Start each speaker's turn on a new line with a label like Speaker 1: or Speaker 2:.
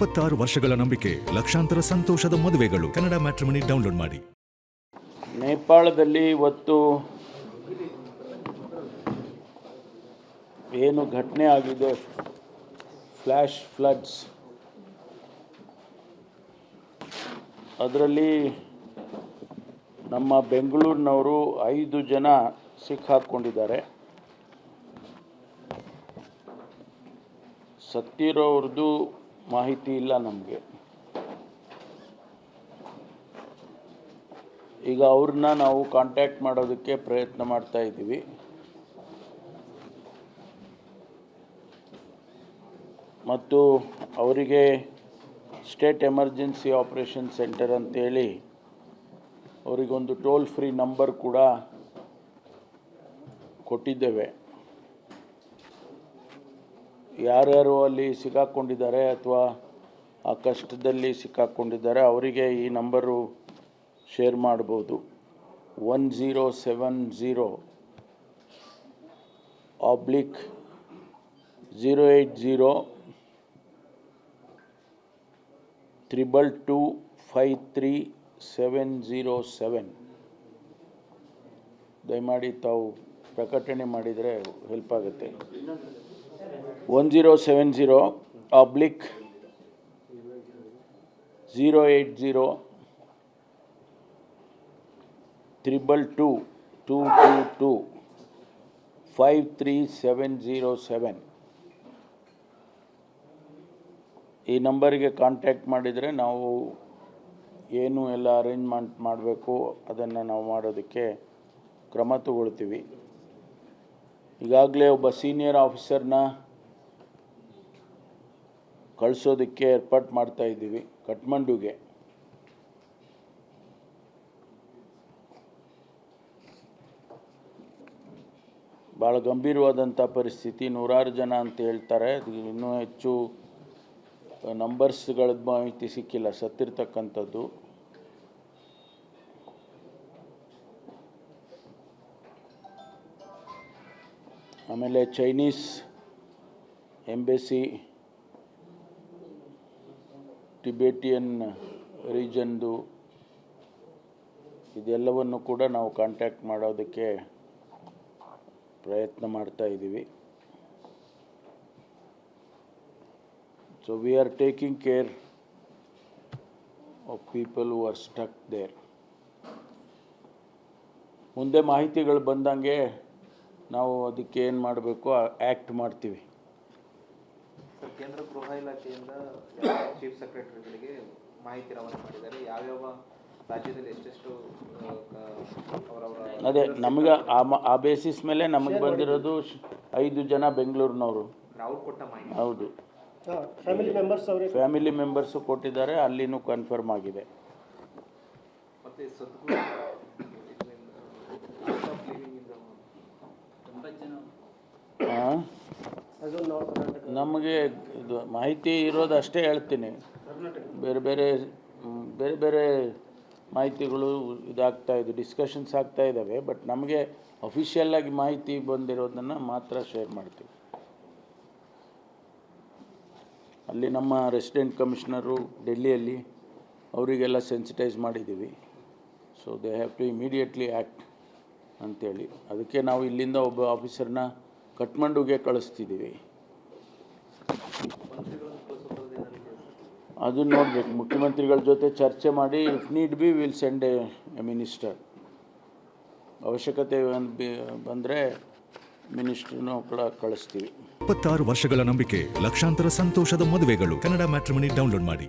Speaker 1: 26 ವರ್ಷಗಳ ನಂಬಿಕೆ, ಲಕ್ಷಾಂತರ ಸಂತೋಷದ ಮದುವೆಗಳು. ಕನ್ನಡ ಮ್ಯಾಟ್ರಿಮನಿ ಡೌನ್ಲೋಡ್ ಮಾಡಿ.
Speaker 2: ನೇಪಾಳದಲ್ಲಿ ಇವತ್ತು ಏನು ಘಟನೆ ಆಗಿದೆ, ಫ್ಲ್ಯಾಶ್ ಫ್ಲಡ್ಸ್, ಅದರಲ್ಲಿ ನಮ್ಮ ಬೆಂಗಳೂರಿನವರು 5 ಜನ ಸಿಕ್ಕಾಕೊಂಡಿದ್ದಾರೆ. ಸತ್ತಿರೋರ್ದು ಮಾಹಿತಿ ಇಲ್ಲ ನಮಗೆ. ಈಗ ಅವ್ರನ್ನ ನಾವು ಕಾಂಟ್ಯಾಕ್ಟ್ ಮಾಡೋದಕ್ಕೆ ಪ್ರಯತ್ನ ಮಾಡ್ತಾ ಇದ್ದೀವಿ. ಮತ್ತು ಅವರಿಗೆ ಸ್ಟೇಟ್ ಎಮರ್ಜೆನ್ಸಿ ಆಪರೇಷನ್ ಸೆಂಟರ್ ಅಂತೇಳಿ ಅವರಿಗೊಂದು ಟೋಲ್ ಫ್ರೀ ನಂಬರ್ ಕೂಡ ಕೊಟ್ಟಿದ್ದೇವೆ. ಯಾರ್ಯಾರು ಅಲ್ಲಿ ಸಿಕ್ಕಾಕೊಂಡಿದ್ದಾರೆ ಅಥವಾ ಆ ಕಷ್ಟದಲ್ಲಿ ಸಿಕ್ಕಾಕೊಂಡಿದ್ದಾರೆ ಅವರಿಗೆ ಈ ನಂಬರು ಶೇರ್ ಮಾಡ್ಬೋದು. 1070-080-222-53707 ದಯಮಾಡಿ ತಾವು ಪ್ರಕಟಣೆ ಮಾಡಿದರೆ ಹೆಲ್ಪ್ ಆಗುತ್ತೆ. 1070-222-53707 ಈ ನಂಬರಿಗೆ ಕಾಂಟ್ಯಾಕ್ಟ್ ಮಾಡಿದರೆ ನಾವು ಏನು ಎಲ್ಲ ಅರೇಂಜ್ಮೆಂಟ್ ಮಾಡಬೇಕು ಅದನ್ನು ನಾವು ಮಾಡೋದಕ್ಕೆ ಕ್ರಮ ತಗೊಳ್ತೀವಿ. ಈಗಾಗಲೇ ಒಬ್ಬ ಸೀನಿಯರ್ ಆಫೀಸರ್ನ ಕಳಿಸೋದಕ್ಕೆ ಏರ್ಪಾಟ್ ಮಾಡ್ತಾ ಇದ್ದೀವಿ ಕಠ್ಮಂಡುಗೆ. ಭಾಳ ಗಂಭೀರವಾದಂಥ ಪರಿಸ್ಥಿತಿ, 100 ಜನ ಅಂತ ಹೇಳ್ತಾರೆ. ಇನ್ನೂ ಹೆಚ್ಚು ನಂಬರ್ಸ್ಗಳ ಮಾಹಿತಿ ಸಿಕ್ಕಿಲ್ಲ ಸತ್ತಿರ್ತಕ್ಕಂಥದ್ದು. ಆಮೇಲೆ ಚೈನೀಸ್ ಎಂಬೆಸಿ, ಟಿಬೆಟಿಯನ್ ರೀಜನ್ದು ಇದೆಲ್ಲವನ್ನು ಕೂಡ ನಾವು ಕಾಂಟ್ಯಾಕ್ಟ್ ಮಾಡೋದಕ್ಕೆ ಪ್ರಯತ್ನ ಮಾಡ್ತಾ ಇದ್ದೀವಿ. So we are taking care of people who are stuck there. ಮುಂದೆ ಮಾಹಿತಿಗಳು ಬಂದಂಗೆ ನಾವು ಅದಕ್ಕೆ ಏನು ಮಾಡಬೇಕು ಆ್ಯಕ್ಟ್ ಮಾಡ್ತೀವಿ.
Speaker 3: ಕೇಂದ್ರ ಗೃಹ ಇಲಾಖೆಯಿಂದ ಚೀಫ್ ಸೆಕ್ರೆಟರಿಗಳಿಗೆ ಮಾಹಿತಿ ರವಾನೆ ಮಾಡಿದ್ದಾರೆ. ಯಾವ್ಯಾವ ರಾಜ್ಯದಲ್ಲಿ ಎಷ್ಟೆಷ್ಟು
Speaker 2: ಅದೇ ನಮಗೆ ಆ ಬೇಸಿಸ್ ಮೇಲೆ ನಮಗೆ ಬಂದಿರೋದು 5 ಜನ ಬೆಂಗಳೂರಿನವರು.
Speaker 3: ಅವ್ರು ಕೊಟ್ಟ ಮಾಹಿತಿ
Speaker 2: ಹೌದು, ಫ್ಯಾಮಿಲಿ ಮೆಂಬರ್ಸು ಕೊಟ್ಟಿದ್ದಾರೆ, ಅಲ್ಲಿನೂ ಕನ್ಫರ್ಮ್ ಆಗಿದೆ.
Speaker 3: ಮತ್ತೆ
Speaker 2: ನಮಗೆ ಇದು ಮಾಹಿತಿ ಇರೋದು ಅಷ್ಟೇ ಹೇಳ್ತೀನಿ. ಬೇರೆ ಬೇರೆ ಬೇರೆ ಬೇರೆ ಮಾಹಿತಿಗಳು ಇದಾಗ್ತಾ ಇದೆ, ಡಿಸ್ಕಷನ್ಸ್ ಆಗ್ತಾ ಇದ್ದಾವೆ. ಬಟ್ ನಮಗೆ ಅಫಿಷಿಯಲ್ಲಾಗಿ ಮಾಹಿತಿ ಬಂದಿರೋದನ್ನು ಮಾತ್ರ ಶೇರ್ ಮಾಡ್ತೀವಿ. ಅಲ್ಲಿ ನಮ್ಮ ರೆಸಿಡೆಂಟ್ ಕಮಿಷನರು ಡೆಲ್ಲಿಯಲ್ಲಿ ಅವರಿಗೆಲ್ಲ ಸೆನ್ಸಿಟೈಸ್ ಮಾಡಿದ್ದೀವಿ. So they have to immediately act ಅಂಥೇಳಿ ಅದಕ್ಕೆ ನಾವು ಇಲ್ಲಿಂದ ಒಬ್ಬ ಆಫೀಸರ್ನ ಕಠ್ಮಂಡುಗೆ ಕಳಿಸ್ತಿದ್ದೀವಿ. ಅದನ್ನು ನೋಡಬೇಕು, ಮುಖ್ಯಮಂತ್ರಿಗಳ ಜೊತೆ ಚರ್ಚೆ ಮಾಡಿ if need B will send A minister. ಅವಶ್ಯಕತೆ ಬಂದರೆ ಮಿನಿಸ್ಟರ್ನೂ ಕೂಡ ಕಳಿಸ್ತೀವಿ.
Speaker 1: 26 ವರ್ಷಗಳ ನಂಬಿಕೆ, ಲಕ್ಷಾಂತರ ಸಂತೋಷದ ಮದುವೆಗಳು. ಕನ್ನಡ ಮ್ಯಾಟ್ರಿಮನಿ ಡೌನ್ಲೋಡ್ ಮಾಡಿ.